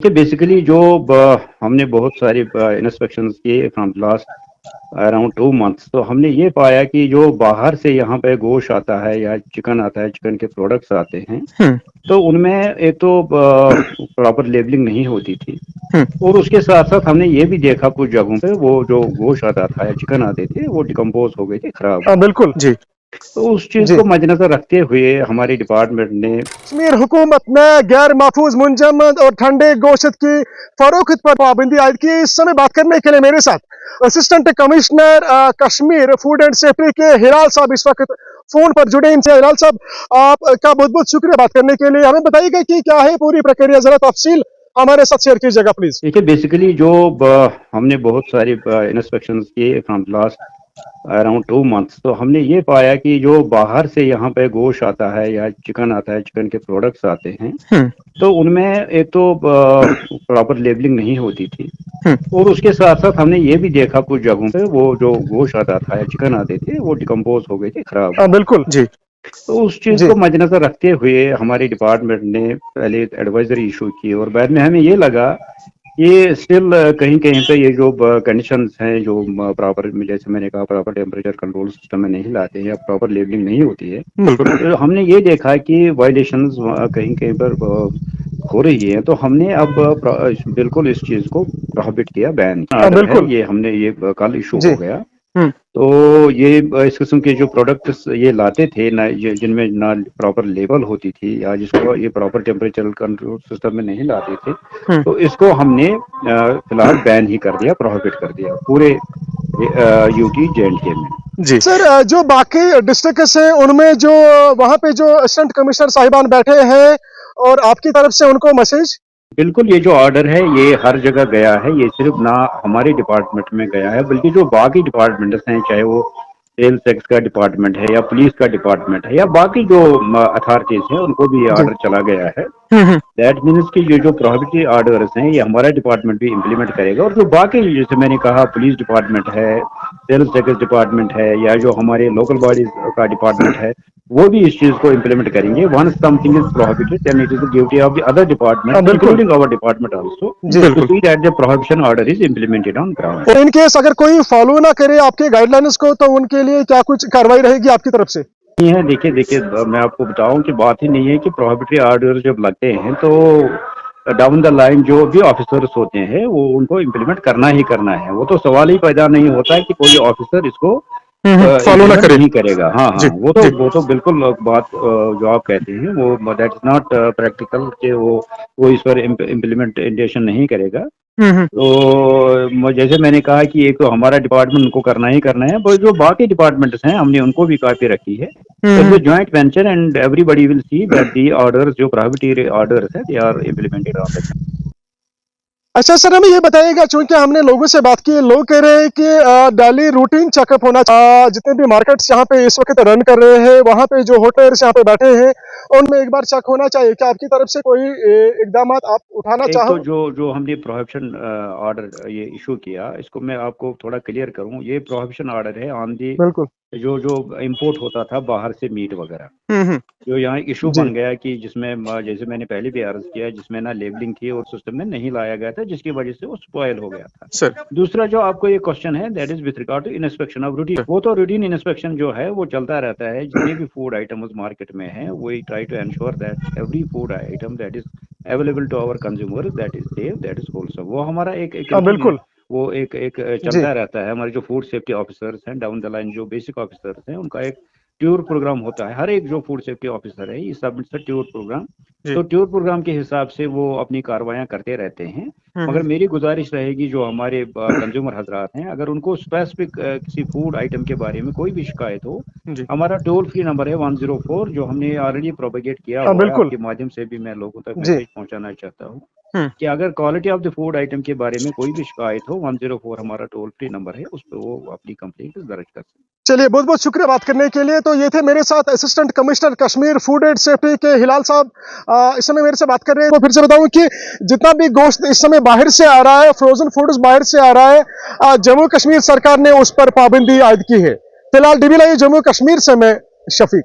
कि बेसिकली हमने बहुत सारी इंस्पेक्शंस किए फ्रॉम लास्ट अराउंड 2 मंथ्स। तो हमने ये पाया कि जो बाहर से यहाँ पे गोश्त आता है या चिकन आता है, चिकन के प्रोडक्ट्स आते हैं, हम्म, तो उनमें एक तो प्रॉपर लेबलिंग नहीं होती थी। हम्म। और उसके साथ साथ हमने ये भी देखा कुछ जगहों पे वो जो गोश्त आता था या चिकन आते थे वो डिकम्पोज हो गए थे, खराब हो हाँ, गए थे। बिल्कुल जी। तो उस चीज़ जी, को मद्देनजर रखते हुए हमारे डिपार्टमेंट ने कश्मीर हुकूमत ने गैर महफूज मुंजमद और ठंडे गोश्त की फरोख्त पर पाबंदी आयद की। इस समय बात करने के लिए मेरे साथ assistant commissioner Kashmir food and safety के हिलाल साहब इस वक्त फोन पर जुड़े। इनसे हिलाल साहब, आपका बहुत बहुत शुक्रिया बात करने के लिए। हमें बताइएगा कि क्या है पूरी प्रक्रिया, जरा तफसील हमारे साथ शेयर कीजिएगा प्लीज। देखिए बेसिकली हमने बहुत सारी इंस्पेक्शंस किए फ्रॉम लास्ट अराउंड 2 मंथ्स। तो हमने ये पाया कि जो बाहर से यहाँ पे गोश्त आता है या चिकन आता है, चिकन के प्रोडक्ट्स आते हैं, हम्म, तो उनमें एक तो प्रॉपर लेबलिंग नहीं होती थी। हम्म। और उसके साथ साथ हमने ये भी देखा कुछ जगहों पे वो जो गोश्त आता था या चिकन आते थे वो डिकम्पोज हो गए थे, खराब हो हाँ, गए थे। बिल्कुल जी। तो उस चीज़ जी, को मद्देनजर रखते हुए हमारे डिपार्टमेंट ने पहले एडवाइजरी इशू की और बाद में हमें ये लगा ये स्टिल कहीं कहीं पे ये जो कंडीशंस हैं जो प्रॉपर, जैसे मैंने कहा, प्रॉपर टेम्परेचर कंट्रोल सिस्टम में नहीं लाते हैं या प्रॉपर लेबलिंग नहीं होती है। बिल्कुल। तो हमने ये देखा कि वायलेशंस कहीं कहीं पर हो रही है। तो हमने अब बिल्कुल इस चीज़ को प्रोहिबिट किया, बैन हाँ, ऑर्डर है बिल्कुल ये, हमने ये कल इशू जी। हो गया। हम्म, तो ये इस किस्म के जो प्रोडक्ट्स ये लाते थे ना, जिनमें ना प्रॉपर लेबल होती थी या जिसको ये प्रॉपर टेम्परेचर कंट्रोल सिस्टम में नहीं लाते थे, हम्म। तो इसको हमने फिलहाल बैन ही कर दिया, प्रोहिबिट कर दिया पूरे यूटी जे में। जी सर, जो बाकी डिस्ट्रिक्ट है उनमें जो वहाँ पे जो असिस्टेंट कमिश्नर साहिबान बैठे हैं और आपकी तरफ से उनको मैसेज। बिल्कुल, ये जो ऑर्डर है ये हर जगह गया है, ये सिर्फ ना हमारे डिपार्टमेंट में गया है बल्कि जो बाकी डिपार्टमेंट्स हैं, चाहे वो सेल्स टैक्स का डिपार्टमेंट है या पुलिस का डिपार्टमेंट है या बाकी जो अथॉरिटीज हैं, उनको भी ये जी। ऑर्डर चला गया है। हम्म, दैट मीन्स कि ये जो प्रोहिबिटरी ऑर्डर्स हैं ये हमारा डिपार्टमेंट भी इम्प्लीमेंट करेगा। और जो बाकी, जैसे मैंने कहा, पुलिस डिपार्टमेंट है, सेल्स टैक्स डिपार्टमेंट है या जो हमारे लोकल बॉडीज का डिपार्टमेंट है, वो भी इस चीज़ को इम्प्लीमेंट करेंगे। Once something is prohibited then it is the duty of the other हाँ, डिपार्टमेंट बिल्कुल इंक्लूडिंग आवर डिपार्टमेंट आल्सो जी। टू बिल्कुल। See that the prohibition order is implemented on ground. और इन केस अगर कोई फॉलो ना करे आपके गाइडलाइंस को तो उनके लिए क्या कुछ कार्रवाई रहेगी आपकी तरफ से। नहीं है, देखिए देखिए मैं आपको बताऊं कि बात ही नहीं है कि प्रोहिबिटरी ऑर्डर जब लगते हैं तो डाउन द लाइन जो भी ऑफिसर्स होते हैं वो उनको इम्प्लीमेंट करना ही करना है। वो तो सवाल ही पैदा नहीं होता है कि कोई ऑफिसर इसको फॉलो ना इम्प्लीमेंट करे। नहीं करेगा। हाँ हाँ, जी, जी। वो तो बिल्कुल बात जो आप कहते हैं वो दैट इज नॉट प्रैक्टिकल कि वो इस पर इम्प्लीमेंटेशन नहीं करेगा। हम्म, तो जैसे मैंने कहा कि एक तो हमारा डिपार्टमेंट उनको करना ही करना है, पर जो बाकी डिपार्टमेंट्स हैं हमने उनको भी काफी रखी है। It's a hmm. Joint venture and everybody will see that the orders जो प्रोहिबिटरी ऑर्डर्स है they are implemented on the. अच्छा सर, हमें ये बताइएगा, चूंकि हमने लोगों से बात की, लोग कह रहे हैं कि डेली रूटीन चेकअप होना चाहिए। जितने भी मार्केट्स यहाँ पे इस वक्त रन कर रहे हैं, वहाँ पे जो होटल्स यहाँ पे बैठे हैं उनमें एक बार चेक होना चाहिए। क्या आपकी तरफ से कोई इकदाम आप उठाना एक तो चाहो। जो जो हमने प्रोहिबिशन ऑर्डर ये इशू किया, इसको मैं आपको थोड़ा क्लियर करूं। ये प्रोहिबिशन ऑर्डर है ऑन दी बिल्कुल। जो जो इम्पोर्ट होता था बाहर से मीट वगैरह। हम्म। जो यहाँ इशू जी। बन गया कि जिसमें जैसे मैंने पहले भी अर्ज किया, जिसमें ना लेबलिंग थी और सिस्टम में नहीं लाया गया था, जिसकी वजह से वो स्पॉयल हो गया था। सर। दूसरा जो आपको ये क्वेश्चन है that is with regard to inspection of routine. वो तो रूटीन इंस्पेक्शन जो है वो चलता रहता है। जितने भी फूड आइटम उस मार्केट में है we try to ensure that every food item that is available to our consumer that is safe, that is wholesome. वो हमारा एक हाँ, बिल्कुल वो एक जी। चलता रहता है। हमारे जो फूड सेफ्टी ऑफिसर्स हैं डाउन द लाइन, जो बेसिक ऑफिसर्स हैं, उनका एक ट्यूर प्रोग्राम होता है। हर एक जो फूड सेफ्टी ऑफिसर है ये सबमिट्स अ ट्यूर प्रोग्राम। जी। तो ट्यूर प्रोग्राम के हिसाब से वो अपनी कार्रवाइयाँ करते रहते हैं। मगर मेरी गुजारिश रहेगी जो हमारे कंज्यूमर हजरात हैं, अगर उनको स्पेसिफिक किसी फूड आइटम के बारे में कोई भी शिकायत हो, जी। हमारा टोल फ्री नंबर है 104, जो हमने ऑलरेडी प्रोपेगेट किया हाँ, हुआ है। बिल्कुल आपके माध्यम से भी मैं लोगों तक जी। मैसेज पहुंचाना चाहता हूँ कि अगर quality of the food item के बारे में कोई भी शिकायत हो, 104 हमारा टोल फ्री नंबर है, उस पर वो अपनी कंप्लेंट दर्ज कर सकते हैं। चलिए, बहुत बहुत शुक्रिया बात करने के लिए। तो ये थे मेरे साथ assistant commissioner Kashmir food and safety के हिलाल साहब, इस समय मेरे से बात कर रहे हैं। तो फिर से बताऊं कि जितना भी गोश्त इस समय बाहर से आ रहा है, फ्रोजन फूड्स बाहर से आ रहा है, जम्मू कश्मीर सरकार ने उस पर पाबंदी आयद की है। फिलहाल डीबी लाइव जम्मू कश्मीर से मैं शफीक।